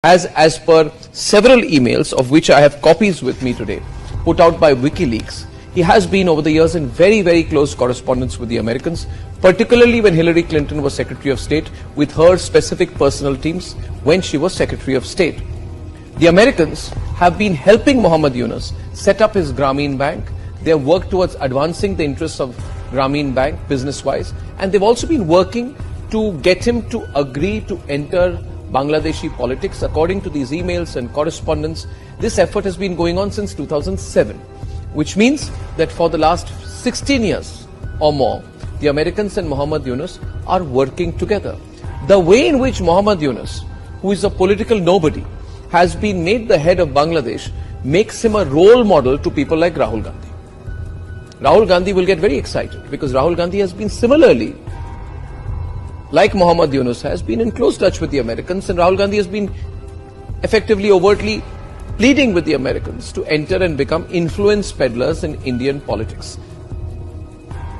as per several emails of which I have copies with me today, put out by WikiLeaks, he has been over the years in very, very close correspondence with the Americans, particularly when Hillary Clinton was Secretary of State, with her specific personal teams when she was Secretary of State. The Americans have been helping Muhammad Yunus set up his Grameen Bank. They have worked towards advancing the interests of Grameen Bank business-wise, and they've also been working to get him to agree to enter Bangladeshi politics. According to these emails and correspondence, this effort has been going on since 2007, which means that for the last 16 years or more, the Americans and Muhammad Yunus are working together. The way in which Muhammad Yunus, who is a political nobody, has been made the head of Bangladesh makes him a role model to people like Rahul Gandhi. Rahul Gandhi will get very excited because Rahul Gandhi has been similarly, like Muhammad Yunus, has been in close touch with the Americans, and Rahul Gandhi has been effectively, overtly pleading with the Americans to enter and become influence peddlers in Indian politics.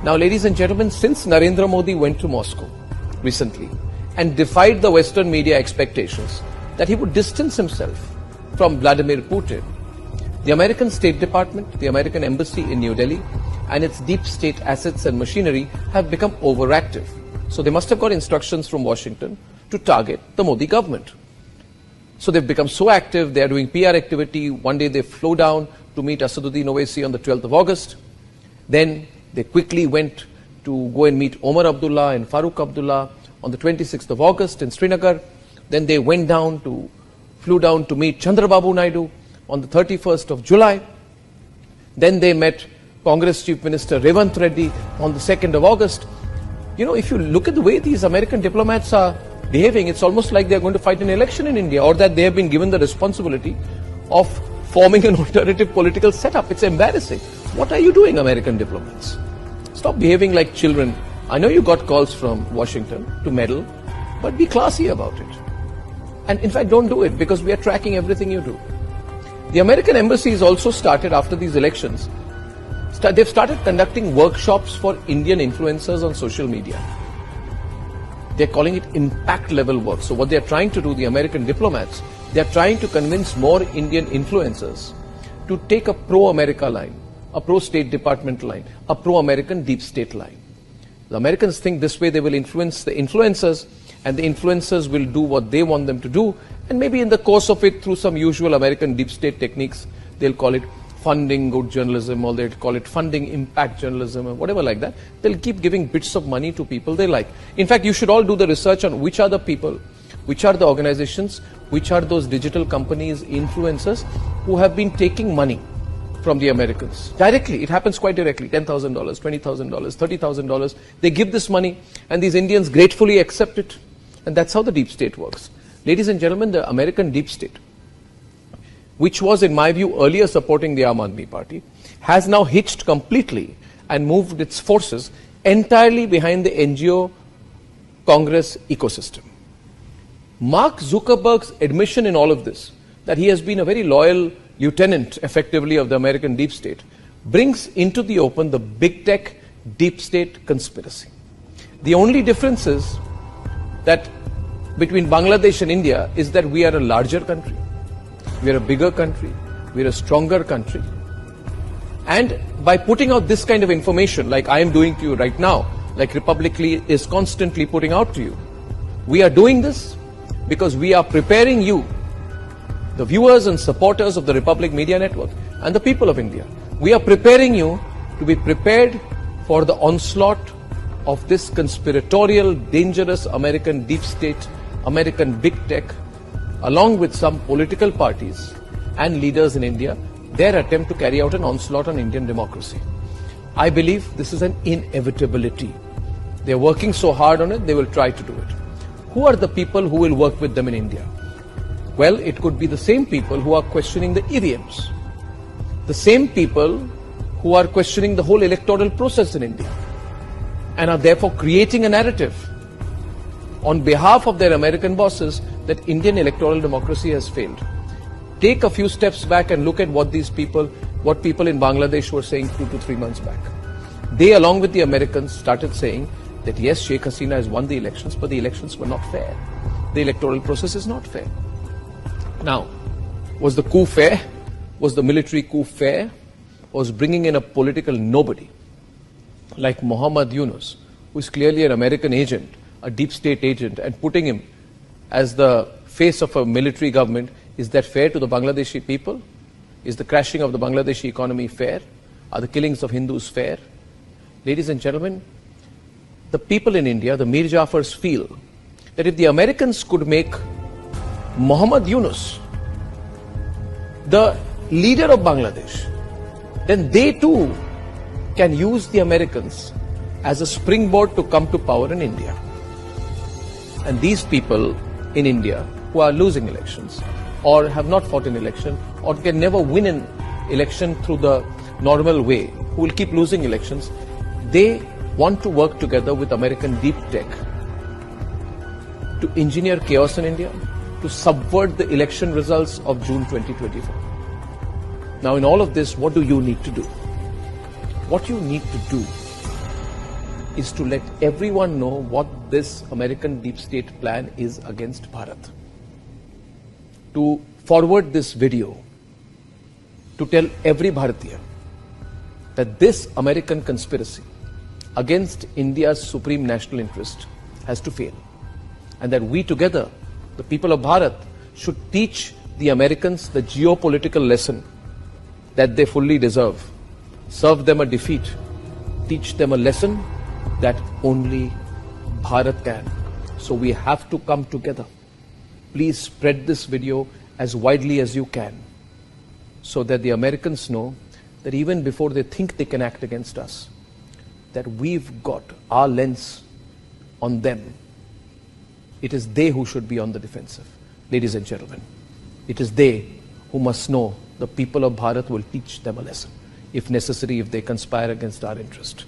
Now, ladies and gentlemen, since Narendra Modi went to Moscow recently and defied the Western media expectations that he would distance himself from Vladimir Putin, the American State Department, the American Embassy in New Delhi, and its deep state assets and machinery have become overactive. So they must have got instructions from Washington to target the Modi government. So they've become so active, they are doing PR activity. One day they flew down to meet Asaduddin Owaisi on the 12th of August. Then they quickly went to go and meet Omar Abdullah and Farooq Abdullah on the 26th of August in Srinagar. Then they flew down to meet Chandrababu Naidu on the 31st of July. Then they met Congress Chief Minister Revanth Reddy on the 2nd of August. You know, if you look at the way these American diplomats are behaving, it's almost like they're going to fight an election in India, or that they have been given the responsibility of forming an alternative political setup. It's embarrassing. What are you doing, American diplomats? Stop behaving like children. I know you got calls from Washington to meddle, but be classy about it. And in fact, don't do it, because we are tracking everything you do. The American embassy has also started, after these elections, they've started conducting workshops for Indian influencers on social media. They're calling it impact level work. So what they're trying to do, the American diplomats, they're trying to convince more Indian influencers to take a pro-America line, a pro-State Department line, a pro-American deep state line. The Americans think this way they will influence the influencers, and the influencers will do what they want them to do, and maybe in the course of it, through some usual American deep state techniques, they'll call it funding good journalism, or they'll call it funding impact journalism, or whatever like that. They'll keep giving bits of money to people they like. In fact, you should all do the research on which are the people, which are the organizations, which are those digital companies, influencers, who have been taking money from the Americans. Directly, it happens quite directly, $10,000, $20,000, $30,000. They give this money, and these Indians gratefully accept it. And that's how the deep state works. Ladies and gentlemen, the American deep state, which was, in my view, earlier supporting the Aam Aadmi Party, has now hitched completely and moved its forces entirely behind the NGO Congress ecosystem. Mark Zuckerberg's admission in all of this, that he has been a very loyal lieutenant, effectively, of the American deep state, brings into the open the big tech deep state conspiracy. The only difference is that between Bangladesh and India is that we are a larger country. We are a bigger country, we are a stronger country. And by putting out this kind of information, like I am doing to you right now, like Republicly is constantly putting out to you, we are doing this because we are preparing you, the viewers and supporters of the Republic Media Network and the people of India. We are preparing you to be prepared for the onslaught of this conspiratorial, dangerous American deep state, American big tech, along with some political parties and leaders in India, their attempt to carry out an onslaught on Indian democracy. I believe this is an inevitability. They're working so hard on it, they will try to do it. Who are the people who will work with them in India? Well, it could be the same people who are questioning the EVMs, the same people who are questioning the whole electoral process in India, and are therefore creating a narrative on behalf of their American bosses that Indian electoral democracy has failed. Take a few steps back and look at what people in Bangladesh were saying 2 to 3 months back. They, along with the Americans, started saying that yes, Sheikh Hasina has won the elections, but the elections were not fair. The electoral process is not fair. Now, was the coup fair? Was the military coup fair? Was bringing in a political nobody like Muhammad Yunus, who is clearly an American agent, a deep state agent, and putting him as the face of a military government, is that fair to the Bangladeshi people? Is the crashing of the Bangladeshi economy fair? Are the killings of Hindus fair? Ladies and gentlemen, the people in India, the Mir Jafars, feel that if the Americans could make Muhammad Yunus the leader of Bangladesh, then they too can use the Americans as a springboard to come to power in India. And these people in India who are losing elections or have not fought an election or can never win an election through the normal way, who will keep losing elections, they want to work together with American deep tech to engineer chaos in India, to subvert the election results of June 2024. Now, in all of this, what do you need to do? What you need to do is to let everyone know what this American deep state plan is against Bharat. To forward this video, to tell every Bharatiya that this American conspiracy against India's supreme national interest has to fail. And that we together, the people of Bharat, should teach the Americans the geopolitical lesson that they fully deserve. Serve them a defeat. Teach them a lesson that only Bharat can. So we have to come together. Please spread this video as widely as you can, so that the Americans know that even before they think they can act against us, that we've got our lens on them. It is they who should be on the defensive. Ladies and gentlemen, it is they who must know the people of Bharat will teach them a lesson, if necessary, if they conspire against our interest.